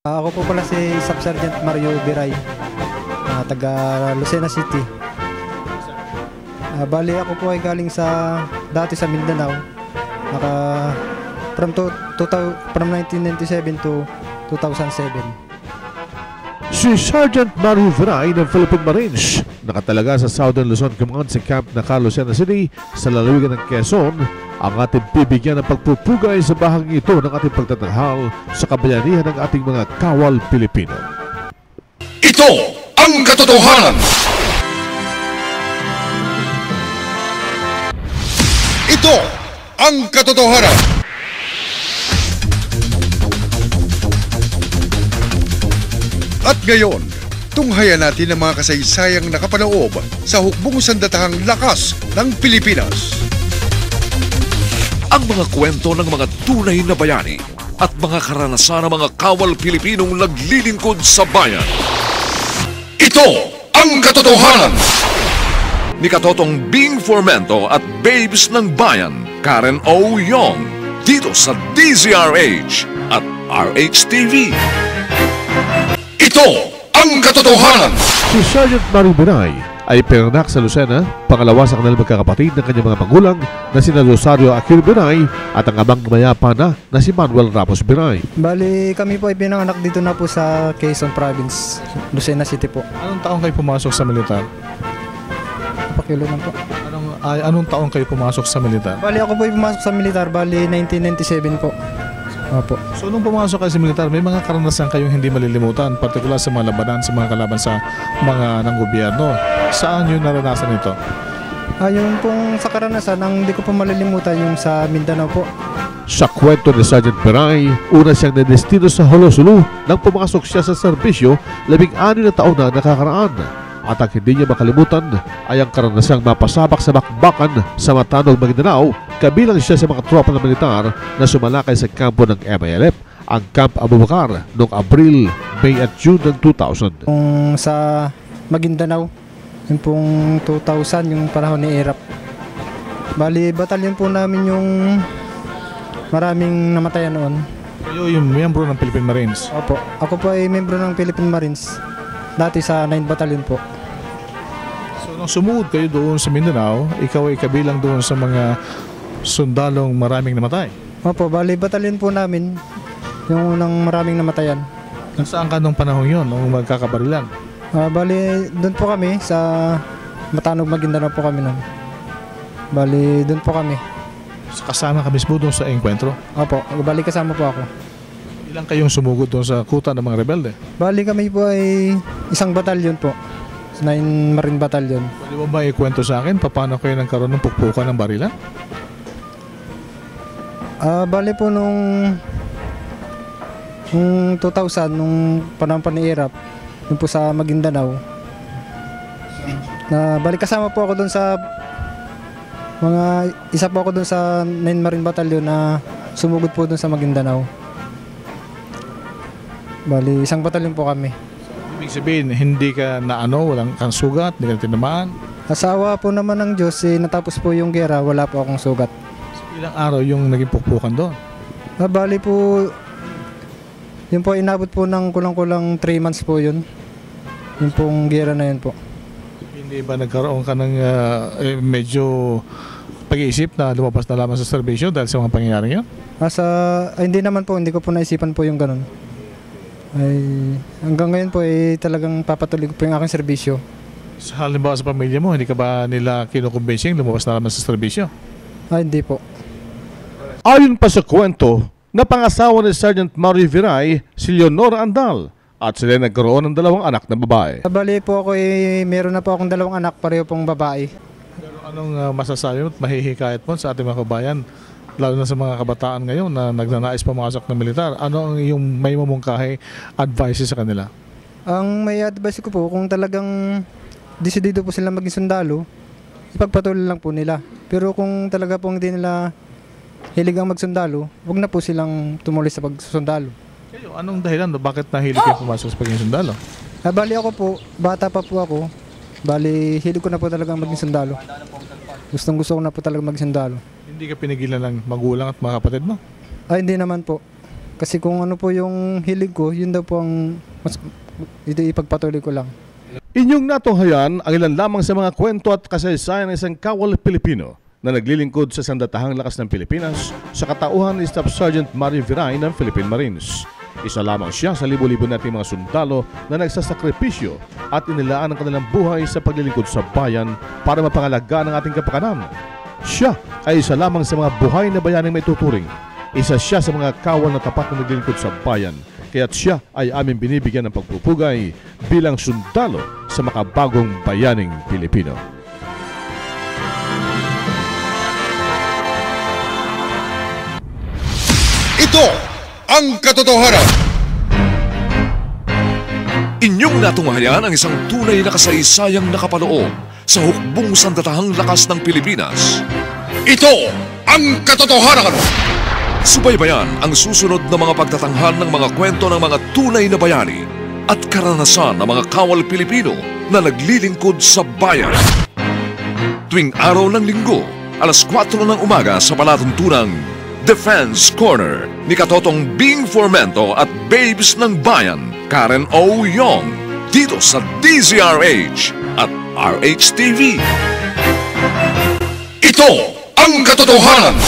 Ako po pala si Staff Sergeant Mario Biray, taga Lucena City. Bali ako po ay galing dati sa Mindanao. From 1997 to 2007. Si Sergeant Mario Biray ng Philippine Marines nakatalaga sa Southern Luzon Command sa Camp Nacar, Lucena City sa lalawigan ng Quezon. Ang ating bibigyan ng pagpupugay sa bahagi ito ng ating pagtatanghal sa kabayanihan ng ating mga kawal Pilipino. Ito ang katotohanan! Ito ang katotohanan! At ngayon, tunghayan natin ang mga kasaysayang nakapanoob sa hukbong sandatahang lakas ng Pilipinas. Ang mga kwento ng mga tunay na bayani at mga karanasan ng mga kawal Pilipinong naglilingkod sa bayan. Ito ang katotohanan! Ni Katotong Bing Formento at Babes ng Bayan, Karen O. Yong, dito sa DZRH at RH-TV. Ito ang katotohanan! Si Sergeant Mario Biray ay pinanganak sa Lucena, pangalawa sa kanilang magkakapatid ng kanyang mga magulang na sina Rosario Aquino Biray at ang amang mayapa na si Manuel Ramos Biray. Bali kami po ay pinanganak dito na po sa Quezon Province, Lucena City po. Anong taong kayo pumasok sa militar? Pakilo lang po. Anong taong kayo pumasok sa militar? Bali ako po ay pumasok sa militar, bali 1997 po. Opo. So nung pumasok kayo sa militar, may mga karanasan kayong hindi malilimutan, partikular sa mga labanan, sa mga kalaban sa mga ng gobyerno. Saan yun naranasan ito? Yung pong sa karanasan, ang hindi ko po malilimutan yung sa Mindanao po. Sa kwento ni Sergeant Biray, una siyang nadestino sa Holosulu nang pumasok siya sa serbisyo 16 na taon na nakakaraan. At ang hindi niya makalimutan ay ang karanasang mapasabak sa bakbakan sa Matanog, Maguindanao, kabilang siya sa mga tropa ng militar na sumalakay sa kampo ng MILF, ang Camp Abubakar, noong Abril, May at June ng 2000. Kung sa Maguindanao, yung pong 2000, yung panahon ni Erap. Bali, batalyon po namin yung maraming namatayan noon. Kayo yung miyembro ng Philippine Marines? Opo, ako po ay membro ng Philippine Marines, dati sa 9 Battalion po. So nung sumuod kayo doon sa Mindanao, ikaw ay kabilang doon sa mga sundalong maraming namatay? Opo, bali batalyon po namin yung unang maraming namatayan. Nasaan ka nung panahon yun, nung magkakabarilan? Bali, doon po kami sa Matanog, Maguindanao po kami noon. Bali, doon po kami. Kasama ka mismo doon sa enkwentro? Opo, bali kasama po ako. Ilang kayong sumugod doon sa kuta ng mga rebelde? Bali kami po ay isang batalyon po, 9 Marine Battalion. Pwede mo ba ikwento sa akin paano kayo nagkaroon ng pukpukan ng barilan? Bali po nung 2000, nung panahon pa ni Erap, yung po sa Maguindanao, bali kasama po ako doon sa isa po ako doon sa 9 Marine Battalion na sumugod po doon sa Maguindanao. Bali, isang batalyon po kami. Ibig sabihin, hindi ka walang kang sugat, hindi ka tinamaan? Asawa po naman ng Diyos, natapos po yung gera, wala po akong sugat. So, ilang araw yung naging pukpukan doon? Bali po, yun po inabot po ng kulang-kulang 3 months po yun. Yung pong gera na yun po. Hindi ba nagkaroon ka ng medyo pag-iisip na lumabas na lamang sa serbisyo dahil sa mga pangyayari yun? Hindi naman po, hindi ko po naisipan po yung ganun. Hanggang ngayon po talagang papatuloy ko po yung aking serbisyo. Sa halimbawa sa pamilya mo, hindi ka ba nila kinukumbensing lumabas na lamang sa serbisyo? Hindi po. Ayon pa sa kwento, napangasawa ni Sergeant Mario Biray si Leonora Andal at sila nagkaroon ng 2 anak na babae. Bali po ako meron na po akong 2 anak, pareho pong babae. Pero anong masasabi mo at mahihikayat mo sa ating mga kabayan, lalo na sa mga kabataan ngayon na nagnanais pumasok ng militar? Ano ang iyong may mamungkahi advice sa kanila? Ang may advice ko po, kung talagang desidido po sila maging sundalo, ipagpatuloy lang po nila. Pero kung talaga po hindi nila hiligang magsundalo, huwag na po silang tumuloy sa pagsusundalo. Kayo, anong dahilan? Bakit nahilig kayo pumasok sa pagiging sundalo? Bali ako po, bata pa po ako. Bali, hilig ko na po talagang maging sundalo. Gustong gusto ko na po talagang maging sundalo. Hindi ka pinigilan ng magulang at mga kapatid mo? Hindi naman po. Kasi kung ano po yung hilig ko, yun daw po ang mas ipagpatuloy ko lang. Inyong natunghayan ang ilan lamang sa mga kwento at kasaysayan ng isang kawal Pilipino na naglilingkod sa sandatahang lakas ng Pilipinas sa katauhan ni Staff Sergeant Mario Viray ng Philippine Marines. Isa lamang siya sa libo-libo nating mga sundalo na nagsasakripisyo at inilaan ang kanilang buhay sa paglilingkod sa bayan para mapangalagaan ang ating kapakanan. Siya ay isa lamang sa mga buhay na bayaning may tuturing. Isa siya sa mga kawal na tapat na naglilingkod sa bayan, kaya't siya ay aming binibigyan ng pagpupugay bilang sundalo sa makabagong bayaning Pilipino. Ito ang katotohanan. Inyong natunghayan ang isang tunay na kasaysayang nakapaloob sa hukbong sandatahang lakas ng Pilipinas. Ito ang katotohanan. Subaybayan ang susunod na mga pagtatanghal ng mga kwento ng mga tunay na bayani at karanasan ng mga kawal Pilipino na naglilingkod sa bayan. Tuwing araw ng linggo, alas 4 ng umaga sa palatuntunang Defense Corner ni Katotong Bing Formento at Babes ng Bayan, Karen O. Yong, dito sa DZRH at RHTV. Ito ang katotohanan.